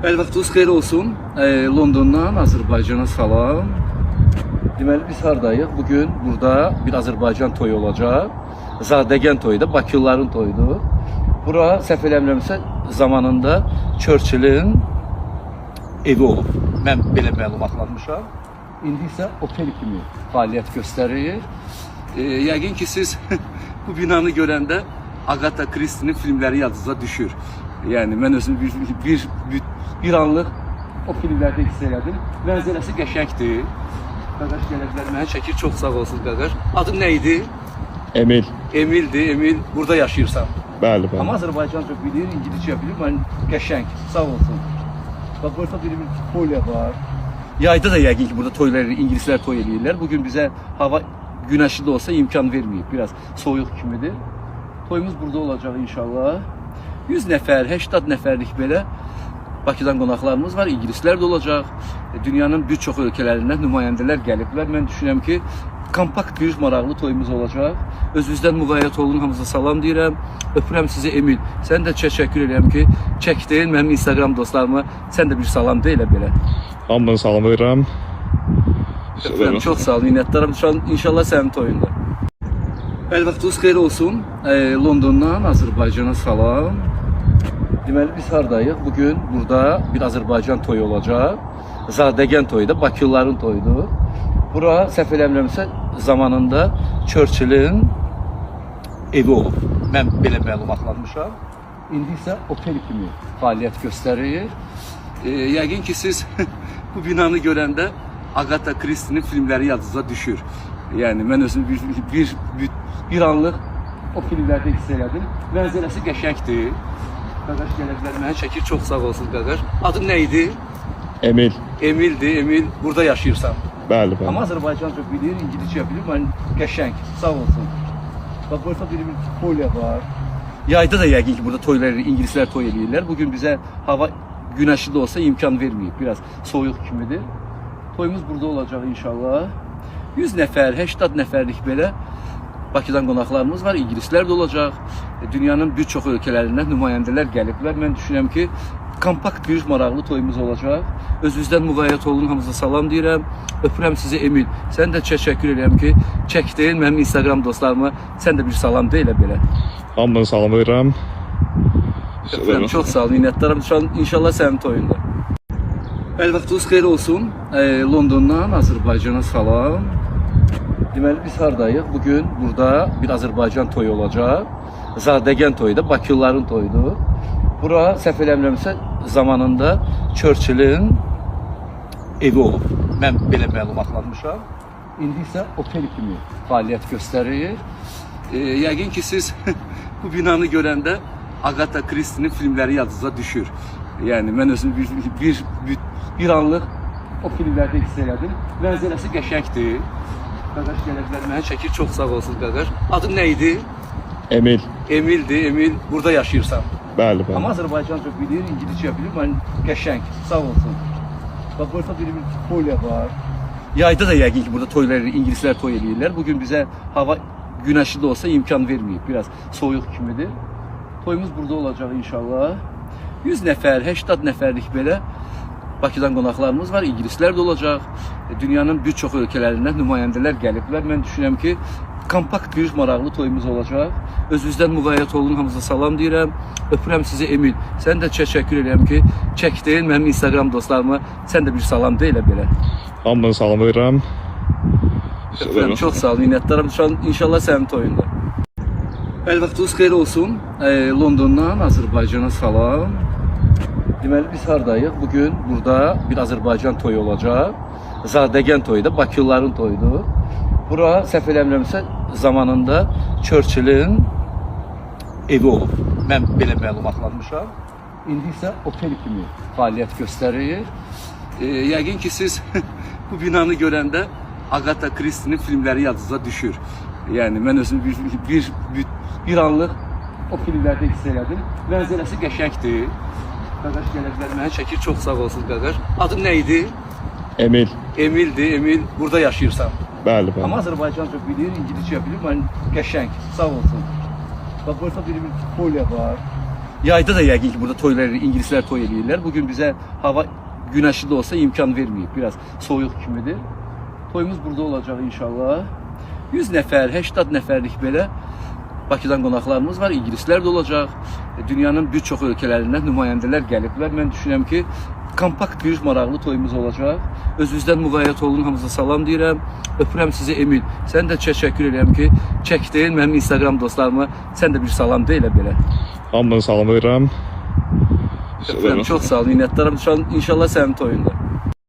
Bəli, vaxtınız xeyir olsun. Londondan Azərbaycana salam. Deməli, biz hardayıq? Bugün burada bir Azərbaycan toyu olacaq. Zadəgən toyu da, Bakılıların toyudur. Bura, səhv eləmirəmsə, zamanında Churchill'in evi olub. Mən belə məlumatlanmışam. İndi isə otel kimi fəaliyyət göstərir. Yəqin ki, siz bu binanı görəndə Agatha Christie'nin filmləri yadınıza düşür. Yəni, mən özüm bir anlıq o filmlərdə hiss elədim. Mənzərəsi qəşəngdir. Qaqaş gələ bilər, mənə çəkir, çox sağ olsun Qaqaş. Adın nə idi? Emil. Emildir, Emil. Burada yaşayırsan. Bəli, bəli. Amma Azərbaycanca bilir, İngilizcə bilir, mən qəşəng, sağ olsun. Bax, burada bir polya var. Yayda da yəqin ki, burada toylar, İngilislər toy eləyirlər. Bugün bizə hava günəşli də olsa imkan verməyib. Biraz soyuq kimidir. Toyumuz burada olacaq inşallah. 100 nəfər, 80 nəfərlik belə Bakıdan qonaqlarımız var, İngilislər də olacaq. Dünyanın bir çox ölkələrindən nümayəndələr gəliblər. Mən düşünürəm ki, kompakt bir maraqlı toyumuz olacaq. Özünüzdən müğayyət olun, hamınıza salam deyirəm. Öpürəm sizi Emil. Sən də təşəkkür edirəm ki, çək deyil, mənim Instagram dostlarıma sən də bir salam deyil belə. Hamını salamlayıram. Öpürəm, çox sağ olun, minnətdaram. İnşallah sənin toyunda. Bəli, vaxtınız xeyir olsun. Londondan Azərbaycana salam. Deməli, biz hardayıq? Bugün burada bir Azərbaycan toyu olacaq. Zadəgən toyu da, Bakılıların toyudur. Bura, səhv eləmirəmsə, zamanında Churchill'in evi olub. Mən belə məlumatlanmışam. İndi isə otel kimi fəaliyyət göstərir. Yəqin ki, siz bu binanı görəndə Agatha Christie'nin filmləri yadınıza düşür. Yəni, mən özüm bir anlıq o filmlərdə hiss elədim. Mənzərəsi qəşəngdir. Qaqaş gələ bilər, mənə çəkir, çox sağ olsun Qaqaş. Adın nə idi? Emil. Emildir, Emil. Burada yaşayırsan. Bəli, bəli. Amma Azərbaycanca bilir, İngilizcə bilir, mən qəşəng, sağ olsun. Bax, burada bir polya var. Yayda da yəqin ki, burada toylar, İngilislər toy eləyirlər. Bugün bizə hava günəşli də olsa imkan verməyib. Biraz soyuq kimidir. Toyumuz burada olacaq inşallah. 100 nəfər, 80 nəfərlik belə Bakıdan qonaqlarımız var, İngilislər də olacaq. Dünyanın bir çox ölkələrindən nümayəndələr gəliblər. Mən düşünürəm ki, kompakt bir maraqlı toyumuz olacaq. Özünüzdən müğayyət olun, hamınıza salam deyirəm. Öpürəm sizi Emil. Sən də təşəkkür edirəm ki, çək deyil, mənim Instagram dostlarıma sən də bir salam deyil belə. Hamını salamlayıram. Öpürəm, çox sağ olun, minnətdaram. İnşallah sənin toyunda. Bəli, vaxtınız xeyir olsun. Londondan Azərbaycana salam. Deməli, biz hardayıq? Bugün burada bir Azərbaycan toyu olacaq. Zadəgən toyu da, Bakılıların toyudur. Bura, səhv eləmirəmsə, zamanında Churchill'in evi olub. Mən belə məlumatlanmışam. İndi isə otel kimi fəaliyyət göstərir. Yəqin ki, siz bu binanı görəndə Agatha Christie'nin filmləri yadınıza düşür. Yəni, mən özüm bir anlıq o filmlərdə hiss elədim. Mənzərəsi qəşəngdir. Qaqaş gələ bilər, mənə çəkir, çox sağ olsun Qaqaş. Adın nə idi? Emil. Emildir, Emil. Burada yaşayırsan. Bəli, bəli. Amma Azərbaycanca bilir, İngilizcə bilir, mən qəşəng, sağ olsun. Bax, burada bir polya var. Yayda da yəqin ki, burada toylar, İngilislər toy eləyirlər. Bugün bizə hava günəşli də olsa imkan verməyib. Biraz soyuq kimidir. Toyumuz burada olacaq inşallah. 100 nəfər, 80 nəfərlik belə Bakıdan qonaqlarımız var, İngilislər də olacaq. Dünyanın bir çox ölkələrindən nümayəndələr gəliblər. Mən düşünürəm ki, kompakt bir maraqlı toyumuz olacaq. Özünüzdən müğayyət olun, hamınıza salam deyirəm. Öpürəm sizi Emil. Sən də təşəkkür edirəm ki, çək deyil, mənim Instagram dostlarıma sən də bir salam deyil belə. Hamını salamlayıram. Öpürəm, çox sağ olun, minnətdaram. İnşallah sənin toyunda. Bəli, vaxtınız xeyir olsun. Londondan Azərbaycana salam. Deməli, biz hardayıq? Bugün burada bir Azərbaycan toyu olacaq. Zadəgən toyu da, Bakılıların toyudur. Bura, səhv eləmirəmsə, zamanında Churchill'in evi olub. Mən belə məlumatlanmışam. İndi isə otel kimi fəaliyyət göstərir. Yəqin ki, siz bu binanı görəndə Agatha Christie'nin filmləri yadınıza düşür. Yəni, mən özüm bir anlıq o filmlərdə hiss elədim. Mənzərəsi qəşəngdir. Qaqaş gələ bilər, mənə çəkir, çox sağ olsun Qaqaş. Adın nə idi? Emil. Emildir, Emil. Burada yaşayırsan. Bəli, bəli. Amma Azərbaycanca bilir, İngilizcə bilir, mən qəşəng, sağ olsun. Bax, burada bir polya var. Yayda da yəqin ki burada toylar, ingilislər toy eləyirlər. Bugün bizə hava güneşli de olsa imkan vermeyip, biraz soyuq kimidir. Toyumuz burada olacaq inşallah. 100 nəfər, 80 nəfərlik belə Bakıdan qonaqlarımız var, ingilislər də olacaq. Dünyanın bir çox ölkələrindən nümayəndələr gəliblər. Mən düşünürəm ki, kompakt bir maraqlı toyumuz olacaq. Özünüzdən müğayyət olun, hamınıza salam deyirəm. Öpürəm sizi Emil. Sən də təşəkkür edirəm ki, çəkdin mənim Instagram dostlarıma. Sən də bir salam de elə belə. Hamını salamlayıram. Öpürəm, çox sağ olun, minnətdaram. İnşallah sənin toyunda.